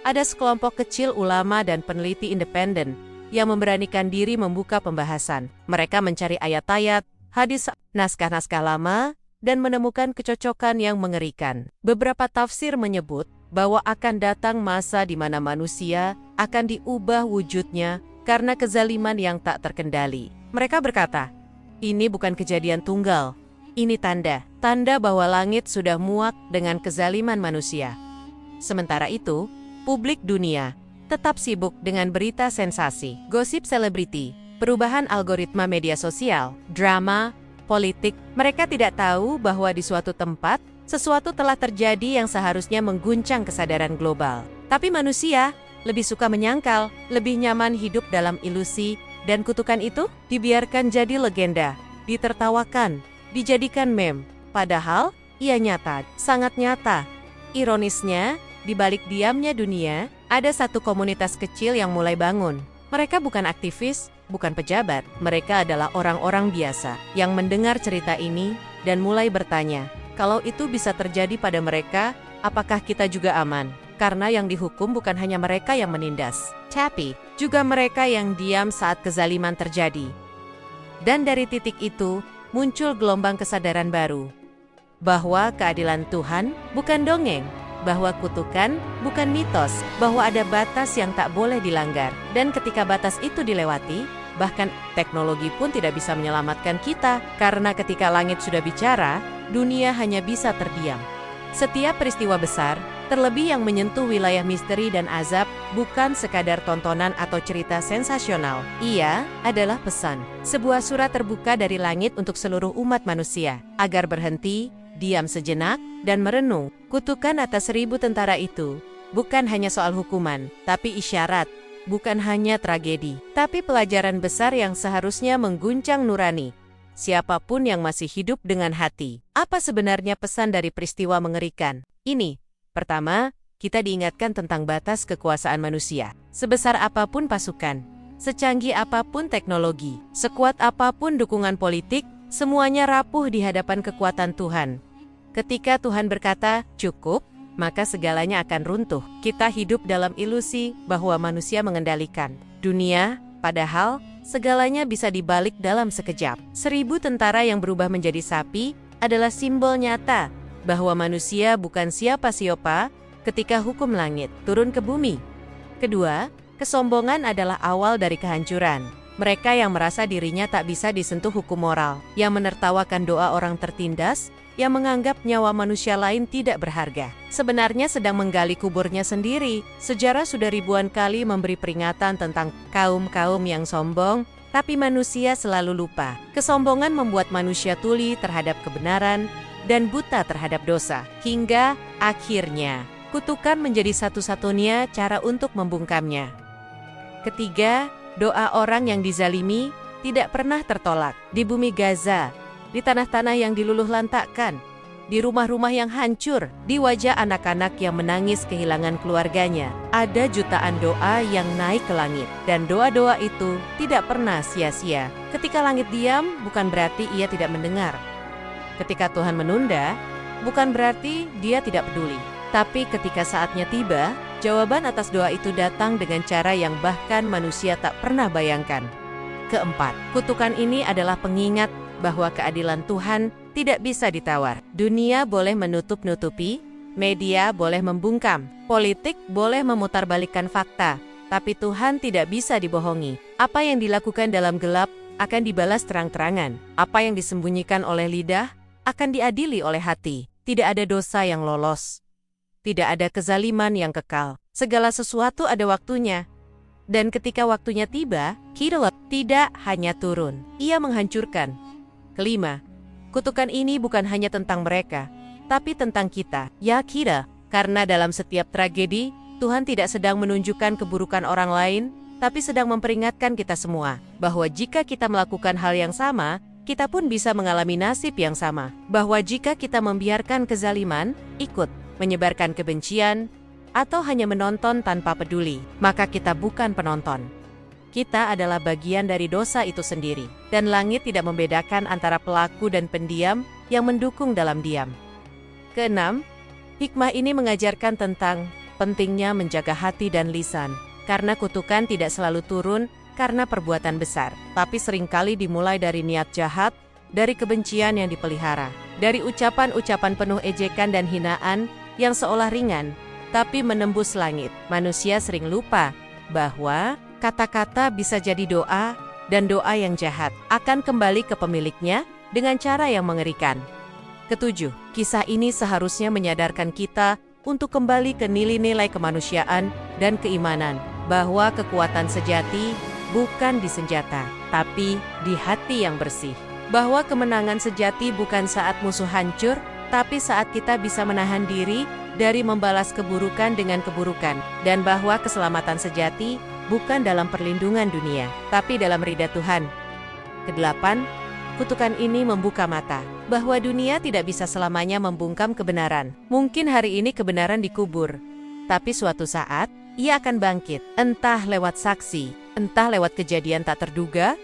Ada sekelompok kecil ulama dan peneliti independen yang memberanikan diri membuka pembahasan. Mereka mencari ayat-ayat, hadis, naskah-naskah lama, dan menemukan kecocokan yang mengerikan. Beberapa tafsir menyebut bahwa akan datang masa di mana manusia akan diubah wujudnya karena kezaliman yang tak terkendali. Mereka berkata, ini bukan kejadian tunggal. Ini tanda bahwa langit sudah muak dengan kezaliman manusia. Sementara itu, publik dunia tetap sibuk dengan berita sensasi, gosip selebriti, perubahan algoritma media sosial, drama, politik. Mereka tidak tahu bahwa di suatu tempat, sesuatu telah terjadi yang seharusnya mengguncang kesadaran global. Tapi manusia lebih suka menyangkal, lebih nyaman hidup dalam ilusi, dan kutukan itu dibiarkan jadi legenda, ditertawakan, dijadikan meme, padahal ia nyata, sangat nyata. Ironisnya, di balik diamnya dunia, ada satu komunitas kecil yang mulai bangun. Mereka bukan aktivis, bukan pejabat, mereka adalah orang-orang biasa yang mendengar cerita ini dan mulai bertanya, kalau itu bisa terjadi pada mereka, apakah kita juga aman? Karena yang dihukum bukan hanya mereka yang menindas, tapi juga mereka yang diam saat kezaliman terjadi. Dan dari titik itu, muncul gelombang kesadaran baru, bahwa keadilan Tuhan bukan dongeng, bahwa kutukan bukan mitos, bahwa ada batas yang tak boleh dilanggar. Dan ketika batas itu dilewati, bahkan teknologi pun tidak bisa menyelamatkan kita, karena ketika langit sudah bicara, dunia hanya bisa terdiam. Setiap peristiwa besar, terlebih yang menyentuh wilayah misteri dan azab, bukan sekadar tontonan atau cerita sensasional. Ia adalah pesan, sebuah surat terbuka dari langit untuk seluruh umat manusia, agar berhenti, diam sejenak, dan merenung. Kutukan atas 1000 tentara itu bukan hanya soal hukuman, tapi isyarat, bukan hanya tragedi, tapi pelajaran besar yang seharusnya mengguncang nurani siapapun yang masih hidup dengan hati. Apa sebenarnya pesan dari peristiwa mengerikan ini? Pertama, kita diingatkan tentang batas kekuasaan manusia. Sebesar apapun pasukan, secanggih apapun teknologi, sekuat apapun dukungan politik, semuanya rapuh di hadapan kekuatan Tuhan. Ketika Tuhan berkata, cukup, maka segalanya akan runtuh. Kita hidup dalam ilusi bahwa manusia mengendalikan dunia, padahal segalanya bisa dibalik dalam sekejap. 1000 tentara yang berubah menjadi sapi adalah simbol nyata bahwa manusia bukan siapa-siapa ketika hukum langit turun ke bumi. Kedua, kesombongan adalah awal dari kehancuran. Mereka yang merasa dirinya tak bisa disentuh hukum moral, yang menertawakan doa orang tertindas, yang menganggap nyawa manusia lain tidak berharga, sebenarnya sedang menggali kuburnya sendiri. Sejarah sudah ribuan kali memberi peringatan tentang kaum-kaum yang sombong, tapi manusia selalu lupa. Kesombongan membuat manusia tuli terhadap kebenaran dan buta terhadap dosa, hingga akhirnya kutukan menjadi satu-satunya cara untuk membungkamnya. Ketiga, doa orang yang dizalimi tidak pernah tertolak. Di bumi Gaza, di tanah-tanah yang diluluh lantakkan, di rumah-rumah yang hancur, di wajah anak-anak yang menangis kehilangan keluarganya. Ada jutaan doa yang naik ke langit, dan doa-doa itu tidak pernah sia-sia. Ketika langit diam, bukan berarti ia tidak mendengar. Ketika Tuhan menunda, bukan berarti dia tidak peduli. Tapi ketika saatnya tiba, jawaban atas doa itu datang dengan cara yang bahkan manusia tak pernah bayangkan. Keempat, kutukan ini adalah pengingat bahwa keadilan Tuhan tidak bisa ditawar. Dunia boleh menutup-nutupi, media boleh membungkam, politik boleh memutarbalikkan fakta, tapi Tuhan tidak bisa dibohongi. Apa yang dilakukan dalam gelap akan dibalas terang-terangan. Apa yang disembunyikan oleh lidah akan diadili oleh hati. Tidak ada dosa yang lolos. Tidak ada kezaliman yang kekal. Segala sesuatu ada waktunya. Dan ketika waktunya tiba, Kirot tidak hanya turun, ia menghancurkan. Kelima, kutukan ini bukan hanya tentang mereka, tapi tentang kita, ya Kira. Karena dalam setiap tragedi, Tuhan tidak sedang menunjukkan keburukan orang lain, tapi sedang memperingatkan kita semua, bahwa jika kita melakukan hal yang sama, kita pun bisa mengalami nasib yang sama. Bahwa jika kita membiarkan kezaliman, ikut, menyebarkan kebencian, atau hanya menonton tanpa peduli, maka kita bukan penonton. Kita adalah bagian dari dosa itu sendiri, dan langit tidak membedakan antara pelaku dan pendiam yang mendukung dalam diam. Keenam, hikmah ini mengajarkan tentang pentingnya menjaga hati dan lisan, karena kutukan tidak selalu turun karena perbuatan besar, tapi seringkali dimulai dari niat jahat, dari kebencian yang dipelihara, dari ucapan-ucapan penuh ejekan dan hinaan yang seolah ringan, tapi menembus langit. Manusia sering lupa bahwa kata-kata bisa jadi doa, dan doa yang jahat akan kembali ke pemiliknya dengan cara yang mengerikan. Ketujuh, kisah ini seharusnya menyadarkan kita untuk kembali ke nilai-nilai kemanusiaan dan keimanan, bahwa kekuatan sejati bukan di senjata, tapi di hati yang bersih. Bahwa kemenangan sejati bukan saat musuh hancur, tapi saat kita bisa menahan diri dari membalas keburukan dengan keburukan, dan bahwa keselamatan sejati bukan dalam perlindungan dunia, tapi dalam ridha Tuhan. Kedelapan, kutukan ini membuka mata, bahwa dunia tidak bisa selamanya membungkam kebenaran. Mungkin hari ini kebenaran dikubur, tapi suatu saat, ia akan bangkit, entah lewat saksi, entah lewat kejadian tak terduga,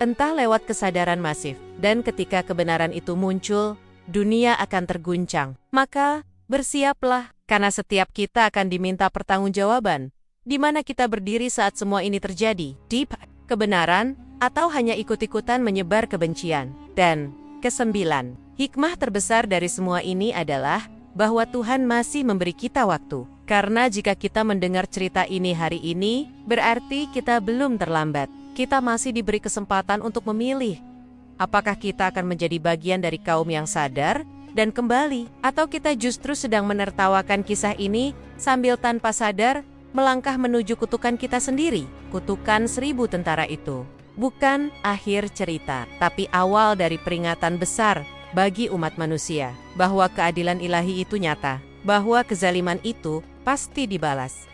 entah lewat kesadaran masif. Dan ketika kebenaran itu muncul, dunia akan terguncang. Maka, bersiaplah, karena setiap kita akan diminta pertanggungjawaban. Di mana kita berdiri saat semua ini terjadi? Di kebenaran, atau hanya ikut-ikutan menyebar kebencian? Dan kesembilan, hikmah terbesar dari semua ini adalah bahwa Tuhan masih memberi kita waktu. Karena jika kita mendengar cerita ini hari ini, berarti kita belum terlambat. Kita masih diberi kesempatan untuk memilih. Apakah kita akan menjadi bagian dari kaum yang sadar dan kembali, atau kita justru sedang menertawakan kisah ini sambil tanpa sadar melangkah menuju kutukan kita sendiri? Kutukan 1000 tentara itu bukan akhir cerita, tapi awal dari peringatan besar bagi umat manusia, bahwa keadilan ilahi itu nyata, bahwa kezaliman itu pasti dibalas,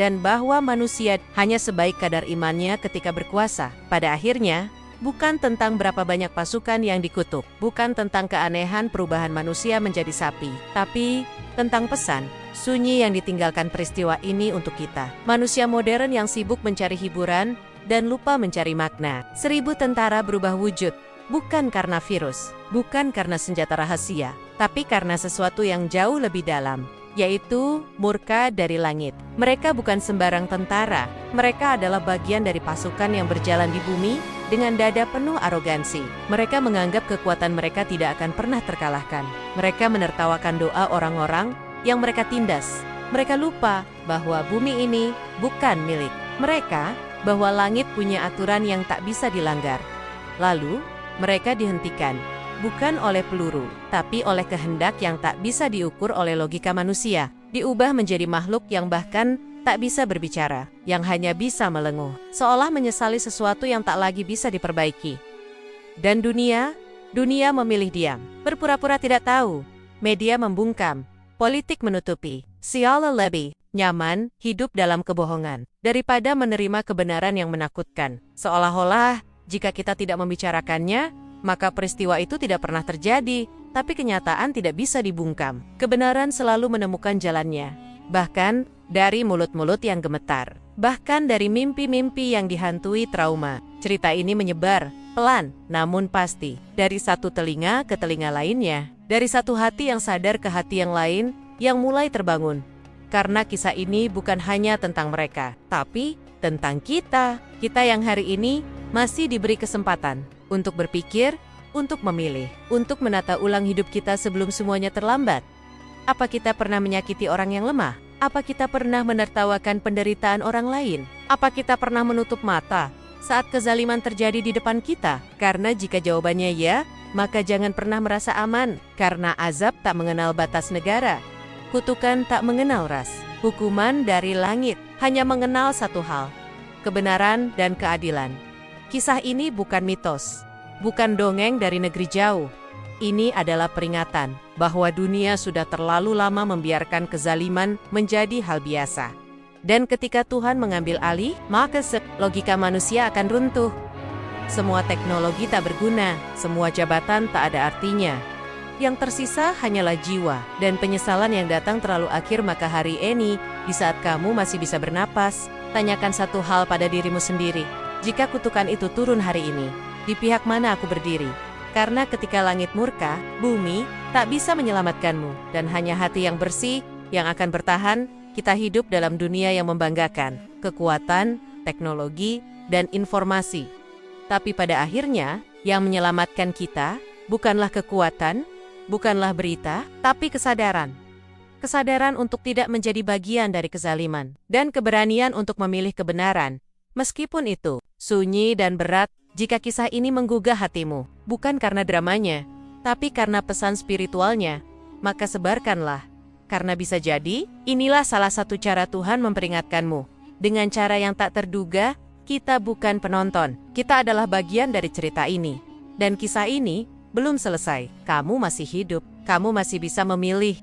dan bahwa manusia hanya sebaik kadar imannya ketika berkuasa. Pada akhirnya, bukan tentang berapa banyak pasukan yang dikutuk, bukan tentang keanehan perubahan manusia menjadi sapi, tapi tentang pesan sunyi yang ditinggalkan peristiwa ini untuk kita. Manusia modern yang sibuk mencari hiburan dan lupa mencari makna. 1000 tentara berubah wujud, bukan karena virus, bukan karena senjata rahasia, tapi karena sesuatu yang jauh lebih dalam, yaitu murka dari langit. Mereka bukan sembarang tentara, mereka adalah bagian dari pasukan yang berjalan di bumi dengan dada penuh arogansi. Mereka menganggap kekuatan mereka tidak akan pernah terkalahkan. Mereka menertawakan doa orang-orang yang mereka tindas. Mereka lupa bahwa bumi ini bukan milik mereka, bahwa langit punya aturan yang tak bisa dilanggar. Lalu, mereka dihentikan, bukan oleh peluru, tapi oleh kehendak yang tak bisa diukur oleh logika manusia. Diubah menjadi makhluk yang bahkan tak bisa berbicara, yang hanya bisa melenguh, seolah menyesali sesuatu yang tak lagi bisa diperbaiki. Dan dunia memilih diam, berpura-pura tidak tahu. Media membungkam, politik menutupi. Sial lebih nyaman hidup dalam kebohongan daripada menerima kebenaran yang menakutkan. Seolah-olah jika kita tidak membicarakannya, maka peristiwa itu tidak pernah terjadi. tapi kenyataan tidak bisa dibungkam. Kebenaran selalu menemukan jalannya, bahkan dari mulut-mulut yang gemetar, bahkan dari mimpi-mimpi yang dihantui trauma. Cerita ini menyebar pelan, namun pasti, dari satu telinga ke telinga lainnya, dari satu hati yang sadar ke hati yang lain yang mulai terbangun. Karena kisah ini bukan hanya tentang mereka, tapi tentang kita yang hari ini masih diberi kesempatan untuk berpikir, untuk memilih, untuk menata ulang hidup kita sebelum semuanya terlambat. Apa kita pernah menyakiti orang yang lemah? Apa kita pernah menertawakan penderitaan orang lain? Apa kita pernah menutup mata saat kezaliman terjadi di depan kita? Karena jika jawabannya ya, maka jangan pernah merasa aman, karena azab tak mengenal batas negara. Kutukan tak mengenal ras. Hukuman dari langit hanya mengenal satu hal, kebenaran dan keadilan. Kisah ini bukan mitos, bukan dongeng dari negeri jauh. Ini adalah peringatan bahwa dunia sudah terlalu lama membiarkan kezaliman menjadi hal biasa. Dan ketika Tuhan mengambil alih, maka logika manusia akan runtuh. Semua teknologi tak berguna, semua jabatan tak ada artinya. Yang tersisa hanyalah jiwa dan penyesalan yang datang terlalu akhir. Maka hari ini, di saat kamu masih bisa bernapas, tanyakan satu hal pada dirimu sendiri. Jika kutukan itu turun hari ini, di pihak mana aku berdiri? Karena ketika langit murka, bumi tak bisa menyelamatkanmu, dan hanya hati yang bersih yang akan bertahan. Kita hidup dalam dunia yang membanggakan kekuatan, teknologi, dan informasi. Tapi pada akhirnya, yang menyelamatkan kita bukanlah kekuatan, bukanlah berita, tapi kesadaran. Kesadaran untuk tidak menjadi bagian dari kezaliman, dan keberanian untuk memilih kebenaran. Meskipun itu sunyi dan berat, jika kisah ini menggugah hatimu, bukan karena dramanya, tapi karena pesan spiritualnya, maka sebarkanlah. Karena bisa jadi, inilah salah satu cara Tuhan memperingatkanmu. Dengan cara yang tak terduga, kita bukan penonton. Kita adalah bagian dari cerita ini. Dan kisah ini belum selesai. Kamu masih hidup. Kamu masih bisa memilih.